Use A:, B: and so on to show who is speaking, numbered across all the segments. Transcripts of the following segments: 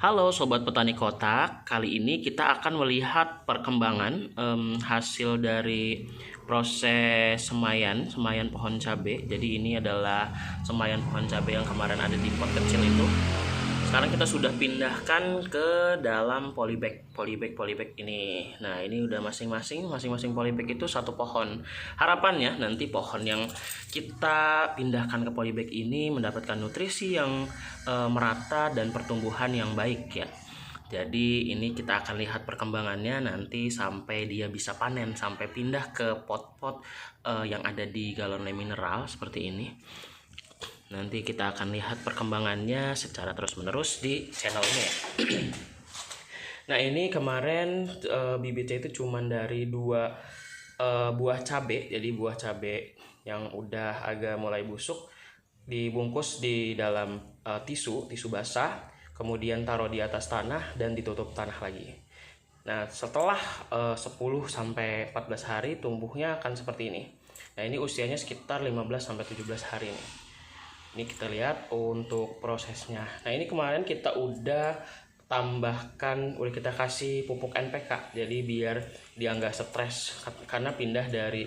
A: Halo Sobat Petani Kotak, kali ini kita akan melihat perkembangan hasil dari proses semaian pohon cabai. Jadi ini adalah semaian pohon cabai yang kemarin ada di pot kecil itu. Sekarang kita sudah pindahkan ke dalam polybag ini. Nah, ini udah masing-masing polybag itu satu pohon. Harapannya nanti pohon yang kita pindahkan ke polybag ini mendapatkan nutrisi yang merata dan pertumbuhan yang baik ya. Jadi ini kita akan lihat perkembangannya nanti sampai dia bisa panen, sampai pindah ke pot-pot yang ada di galon lem mineral seperti ini. Nanti kita akan lihat perkembangannya secara terus-menerus di channel ini ya. Nah, ini kemarin bibitnya itu cuma dari dua buah cabai. Jadi buah cabai yang udah agak mulai busuk dibungkus di dalam tisu basah, kemudian taruh di atas tanah dan ditutup tanah lagi. Nah, setelah 10 sampai 14 hari tumbuhnya akan seperti ini. Nah, ini usianya sekitar 15 sampai 17 hari nih. Ini kita lihat untuk prosesnya. Nah, ini kemarin kita udah kita kasih pupuk NPK. Jadi biar dia nggak stres karena pindah dari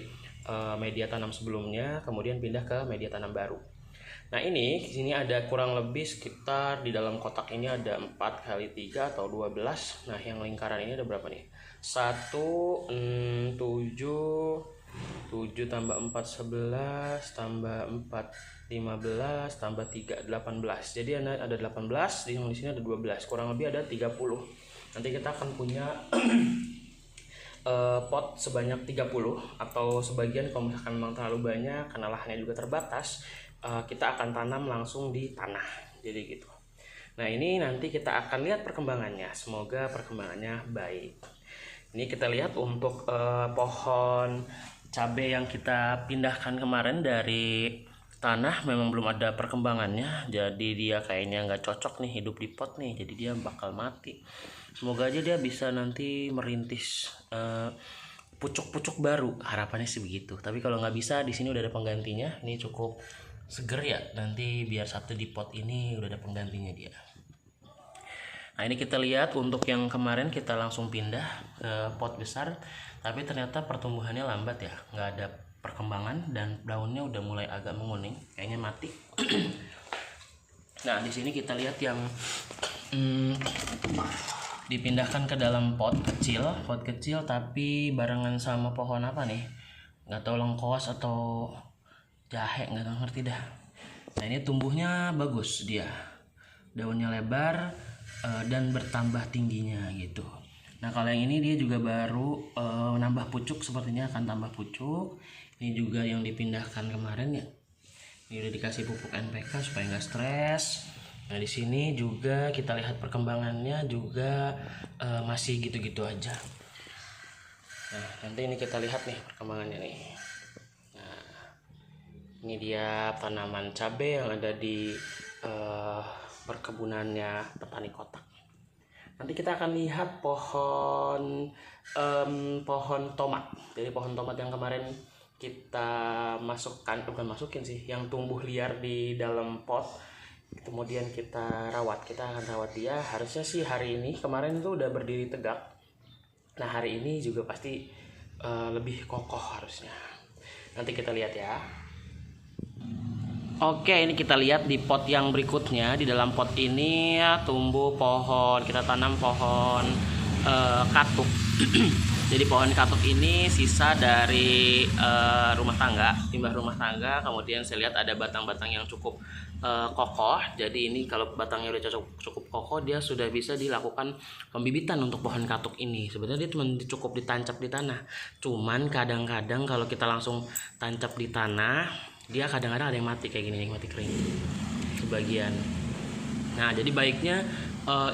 A: media tanam sebelumnya, kemudian pindah ke media tanam baru. Nah, ini di sini ada kurang lebih sekitar di dalam kotak ini ada 4 kali 3 atau 12. Nah, yang lingkaran ini ada berapa nih? 1, 7 tambah 4 11 tambah 4 15 tambah 3 18. Jadi ada 18, di sini ada 12. Kurang lebih ada 30. Nanti kita akan punya pot sebanyak 30 atau sebagian kalau misalkan memang terlalu banyak karena lahannya juga terbatas, kita akan tanam langsung di tanah. Jadi gitu. Nah, ini nanti kita akan lihat perkembangannya. Semoga perkembangannya baik. Ini kita lihat untuk pohon cabai yang kita pindahkan kemarin dari tanah memang belum ada perkembangannya, jadi dia kayaknya nggak cocok nih hidup di pot nih, jadi dia bakal mati. Semoga aja dia bisa nanti merintis pucuk-pucuk baru, harapannya sih begitu. Tapi kalau nggak bisa, di sini udah ada penggantinya. Ini cukup seger ya, nanti biar satu di pot ini udah ada penggantinya dia. Nah, ini kita lihat untuk yang kemarin kita langsung pindah ke pot besar, tapi ternyata pertumbuhannya lambat ya, nggak ada perkembangan dan daunnya udah mulai agak menguning, kayaknya mati. Nah, di sini kita lihat yang dipindahkan ke dalam pot kecil tapi barengan sama pohon apa nih? Nggak tahu, lengkuas atau jahe, nggak tahu, ngerti dah. Nah, ini tumbuhnya bagus dia, daunnya lebar dan bertambah tingginya gitu. Nah, kalau yang ini dia juga baru nambah pucuk, sepertinya akan tambah pucuk. Ini juga yang dipindahkan kemarin ya. Ini udah dikasih pupuk NPK supaya nggak stres. Nah, di sini juga kita lihat perkembangannya juga masih gitu-gitu aja. Nah, nanti ini kita lihat nih perkembangannya nih. Nah, ini dia tanaman cabai yang ada di perkebunannya Petani Kotak. Nanti kita akan lihat pohon tomat. Jadi pohon tomat yang kemarin kita masukin sih, yang tumbuh liar di dalam pot, kemudian kita akan rawat dia. Harusnya sih hari ini, kemarin itu udah berdiri tegak. Nah, hari ini juga pasti lebih kokoh harusnya. Nanti kita lihat ya. Oke, ini kita lihat di pot yang berikutnya. Di dalam pot ini ya, tumbuh pohon, kita tanam pohon katuk. Jadi pohon katuk ini sisa dari limbah rumah tangga. Kemudian saya lihat ada batang-batang yang cukup kokoh. Jadi ini kalau batangnya udah cukup kokoh, dia sudah bisa dilakukan pembibitan untuk pohon katuk ini. Sebenarnya dia cuma cukup ditancap di tanah. Cuman kadang-kadang kalau kita langsung tancap di tanah, dia kadang-kadang ada yang mati kayak gini, mati kering sebagian. Nah, jadi baiknya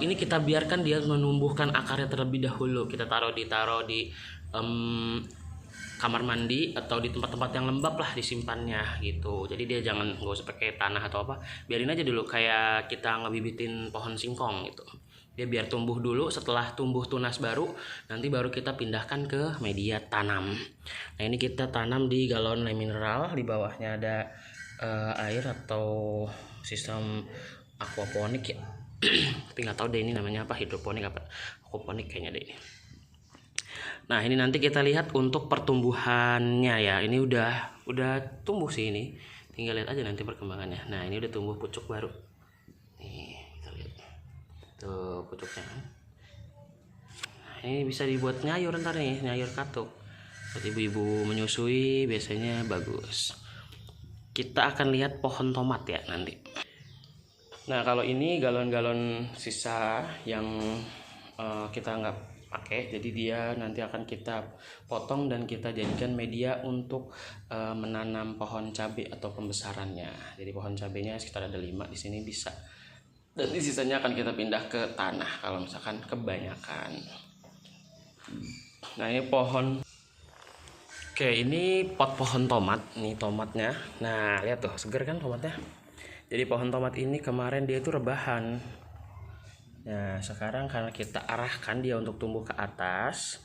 A: ini kita biarkan dia menumbuhkan akarnya terlebih dahulu. Kita taruh di kamar mandi atau di tempat-tempat yang lembab lah disimpannya gitu. Jadi dia nggak usah pakai tanah atau apa, biarin aja dulu kayak kita ngebibitin pohon singkong gitu. Dia biar tumbuh dulu, setelah tumbuh tunas baru, nanti baru kita pindahkan ke media tanam. Nah, ini kita tanam di galon lem mineral, di bawahnya ada air atau sistem aquaponik ya. Tapi nggak tahu deh ini namanya apa, hidroponik apa aquaponik kayaknya deh ini. Nah ini nanti kita lihat untuk pertumbuhannya ya. Ini udah tumbuh sih ini. Tinggal lihat aja nanti perkembangannya. Nah ini udah tumbuh pucuk baru. Nih kita lihat tuh pucuknya. Nah, ini bisa dibuat nyayur ntar nih, nyayur katuk. Buat ibu-ibu menyusui biasanya bagus. Kita akan lihat pohon tomat ya nanti. Nah kalau ini galon-galon sisa yang kita nggak pakai, jadi dia nanti akan kita potong dan kita jadikan media untuk menanam pohon cabai atau pembesarannya. Jadi pohon cabainya sekitar ada 5 di sini bisa. Dan di sisanya akan kita pindah ke tanah kalau misalkan kebanyakan. Nah ini pohon. Oke, ini pot pohon tomat, nih tomatnya. Nah, lihat tuh, seger kan tomatnya. Jadi pohon tomat ini kemarin dia itu rebahan. Nah, sekarang karena kita arahkan dia untuk tumbuh ke atas,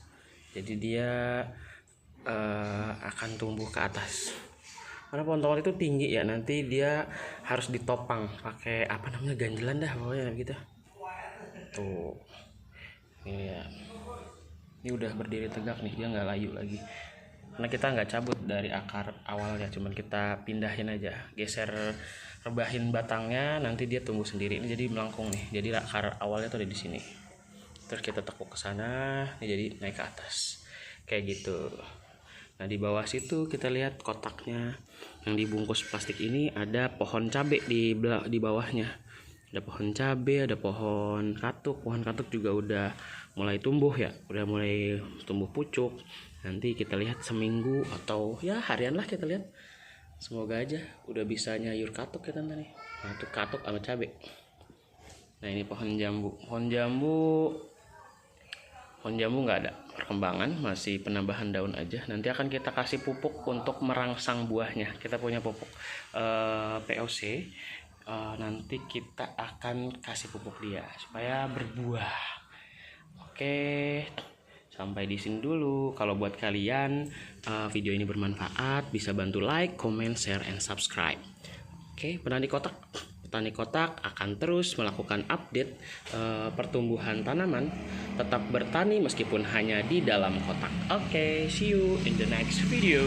A: jadi dia akan tumbuh ke atas. Karena pohon tomat itu tinggi ya, nanti dia harus ditopang pakai apa namanya, ganjelan dah pokoknya gitu. Tuh, ini ya. Ini udah berdiri tegak nih, dia nggak layu lagi. Karena kita nggak cabut dari akar awalnya, cuman kita pindahin aja, geser, rebahin batangnya, nanti dia tumbuh sendiri. Ini jadi melengkung nih, jadi akar awalnya tuh ada di sini. Terus kita tekuk ke sana, ini jadi naik ke atas, kayak gitu. Nah di bawah situ kita lihat kotaknya yang dibungkus plastik ini ada pohon cabai di bawahnya. Ada pohon cabai, ada pohon katuk. Pohon katuk juga udah mulai tumbuh ya, udah mulai tumbuh pucuk. Nanti kita lihat seminggu atau ya harian lah kita lihat. Semoga aja udah bisa nyayur katuk kita nih. Nah itu katuk sama cabai. Nah ini pohon jambu. Pohon jambu nggak ada perkembangan, masih penambahan daun aja. Nanti akan kita kasih pupuk untuk merangsang buahnya. Kita punya pupuk POC. Nanti kita akan kasih pupuk dia supaya berbuah. Oke, sampai di sini dulu. Kalau buat kalian video ini bermanfaat, bisa bantu like, comment, share, and subscribe. Oke, Petani Kotak akan terus melakukan update pertumbuhan tanaman. Tetap bertani meskipun hanya di dalam kotak. Oke, see you in the next video.